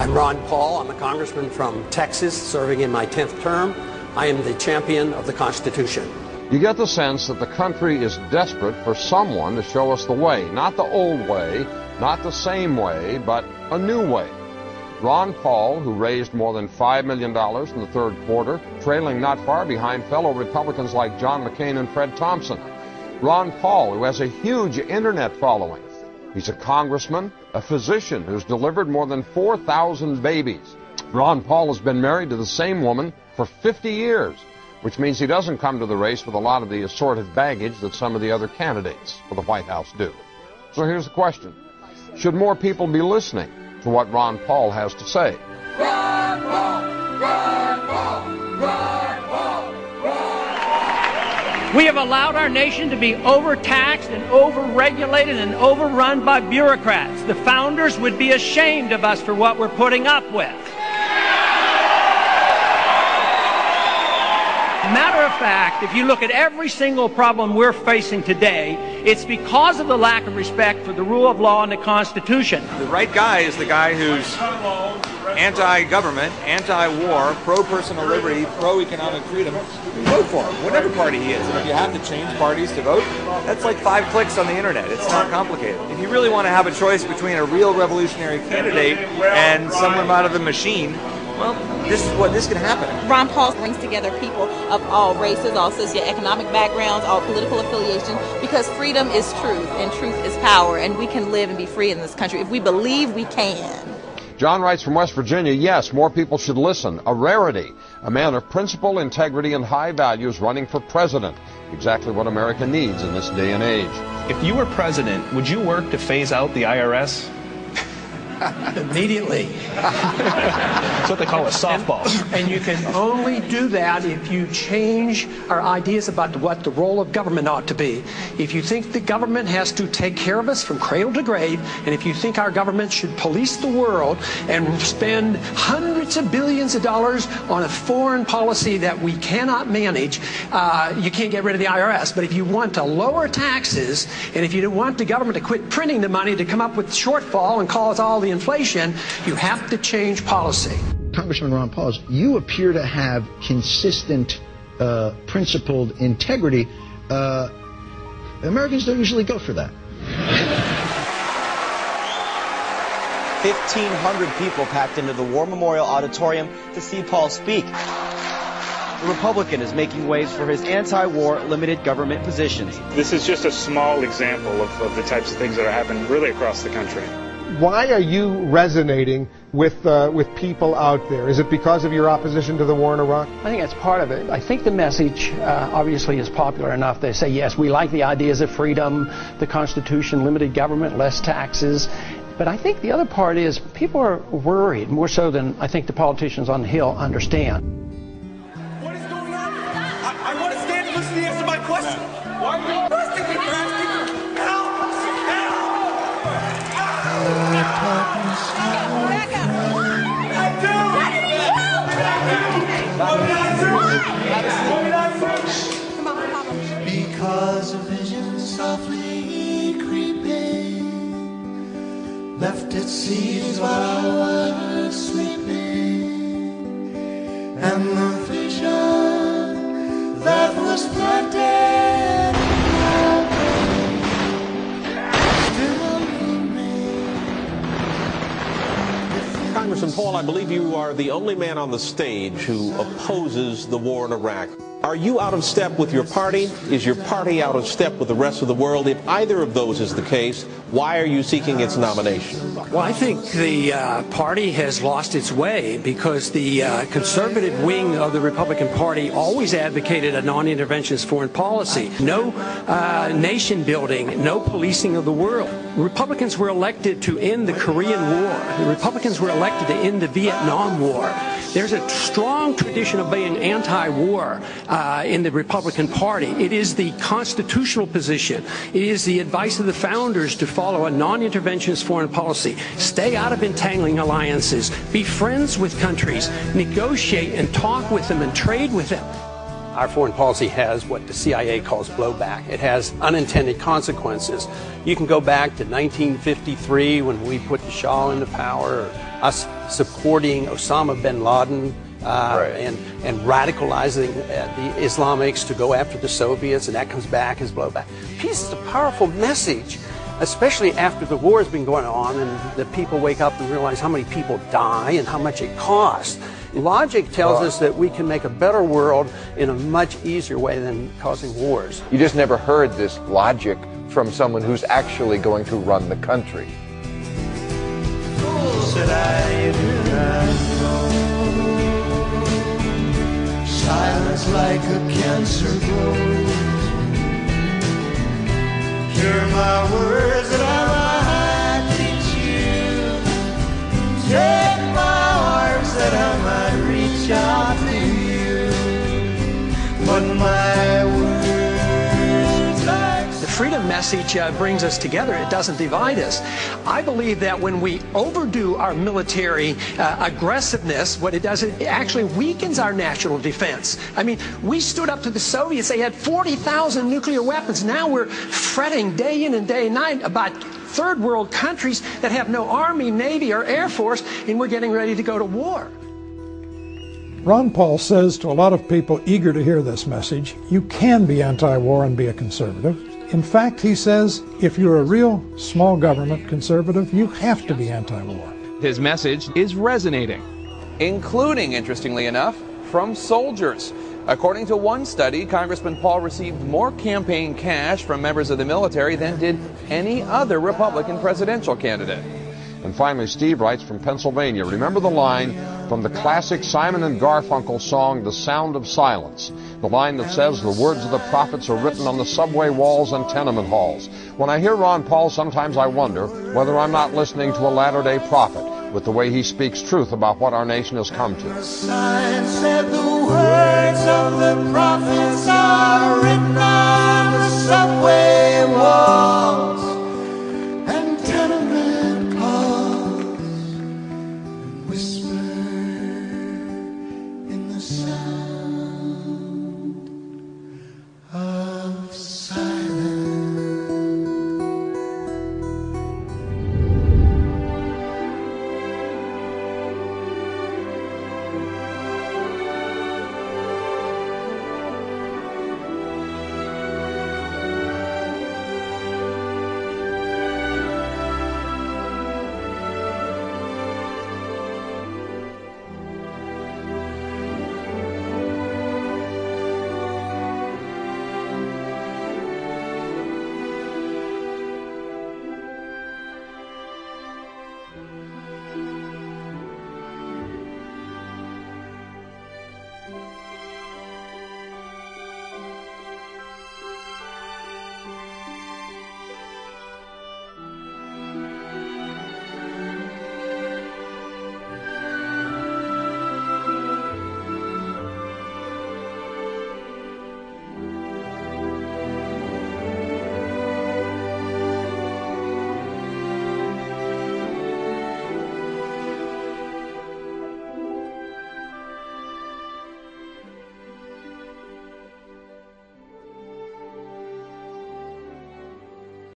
I'm Ron Paul. I'm a congressman from Texas, serving in my 10th term. I am the champion of the Constitution. You get the sense that the country is desperate for someone to show us the way. Not the old way, not the same way, but a new way. Ron Paul, who raised more than $5 million in the third quarter, trailing not far behind fellow Republicans like John McCain and Fred Thompson. Ron Paul, who has a huge internet following. He's a congressman, a physician who's delivered more than 4,000 babies. Ron Paul has been married to the same woman for 50 years, which means he doesn't come to the race with a lot of the assorted baggage that some of the other candidates for the White House do. So here's the question. Should more people be listening to what Ron Paul has to say? Ron Paul! Ron Paul! Ron Paul! Ron Paul! We have allowed our nation to be overtaxed and overregulated and overrun by bureaucrats. The founders would be ashamed of us for what we're putting up with. Matter of fact, if you look at every single problem we're facing today, it's because of the lack of respect for the rule of law and the Constitution. The right guy is the guy who's anti-government, anti-war, pro-personal liberty, pro-economic freedom. Vote for him, whatever party he is. And if you have to change parties to vote, that's like 5 clicks on the internet. It's not complicated. If you really want to have a choice between a real revolutionary candidate and someone out of the machine, well, this can happen. Ron Paul brings together people of all races, all socioeconomic backgrounds, all political affiliations, because freedom is truth and truth is power, and we can live and be free in this country if we believe we can. John writes from West Virginia, yes, more people should listen. A rarity. A man of principle, integrity, and high values running for president. Exactly what America needs in this day and age. If you were president, would you work to phase out the IRS? Immediately. That's what they call a softball. And you can only do that if you change our ideas about what the role of government ought to be. If you think the government has to take care of us from cradle to grave, and if you think our government should police the world and spend hundreds of billions of dollars on a foreign policy that we cannot manage, you can't get rid of the IRS. But if you want to lower taxes, and if you want the government to quit printing the money to come up with shortfall and cause all the inflation, you have to change policy. Congressman Ron Paul, you appear to have consistent, principled integrity. Americans don't usually go for that. 1,500 people packed into the War Memorial Auditorium to see Paul speak. The Republican is making waves for his anti-war, limited government positions. This is just a small example of the types of things that are happening really across the country. Why are you resonating with people out there? Is it because of your opposition to the war in Iraq? I think that's part of it. I think the message obviously is popular enough. They say, yes, we like the ideas of freedom, the Constitution, limited government, less taxes. But I think the other part is people are worried, more so than I think the politicians on the Hill understand. What is going on? I want to stand and listen to the answer to my question. Why are you arresting me for asking? Help! Because a vision softly creeping left its seeds while I was sleeping, and the vision that was planted Congressman Paul, I believe you are the only man on the stage who opposes the war in Iraq. Are you out of step with your party? Is your party out of step with the rest of the world? If either of those is the case, why are you seeking its nomination? Well, I think the party has lost its way because the conservative wing of the Republican Party always advocated a non-interventionist foreign policy. No nation building, no policing of the world. Republicans were elected to end the Korean War. The Republicans were elected to end the Vietnam War. There's a strong tradition of being anti-war in the Republican Party. It is the constitutional position. It is the advice of the founders to follow a non-interventionist foreign policy. Stay out of entangling alliances. Be friends with countries. Negotiate and talk with them and trade with them. Our foreign policy has what the CIA calls blowback. It has unintended consequences. You can go back to 1953 when we put the Shah into power, or us supporting Osama bin Laden and radicalizing the Islamics to go after the Soviets, and that comes back as blowback. Peace is a powerful message, especially after the war has been going on and the people wake up and realize how many people die and how much it costs. Logic tells us that we can make a better world in a much easier way than causing wars. You just never heard this logic from someone who's actually going to run the country. Silence like a cancer grows. Hear my words that I might teach you. Take my arms that I might reach out to you. But my words like the freedom message brings us together. It doesn't divide us. I believe that when we overdo our military aggressiveness, what it does, it actually weakens our national defense. I mean, we stood up to the Soviets. They had 40,000 nuclear weapons. Now we're fretting day in and day night about third world countries that have no army, navy, or air force, and we're getting ready to go to war. Ron Paul says to a lot of people eager to hear this message, you can be anti-war and be a conservative. In fact, he says, if you're a real small government conservative, you have to be anti-war. His message is resonating. Including, interestingly enough, from soldiers. According to one study, Congressman Paul received more campaign cash from members of the military than did any other Republican presidential candidate. And finally, Steve writes from Pennsylvania, remember the line from the classic Simon and Garfunkel song, The Sound of Silence, the line that says the words of the prophets are written on the subway walls and tenement halls. When I hear Ron Paul, sometimes I wonder whether I'm not listening to a latter-day prophet with the way he speaks truth about what our nation has come to. the sign said the words of the prophets are written on the subway wall.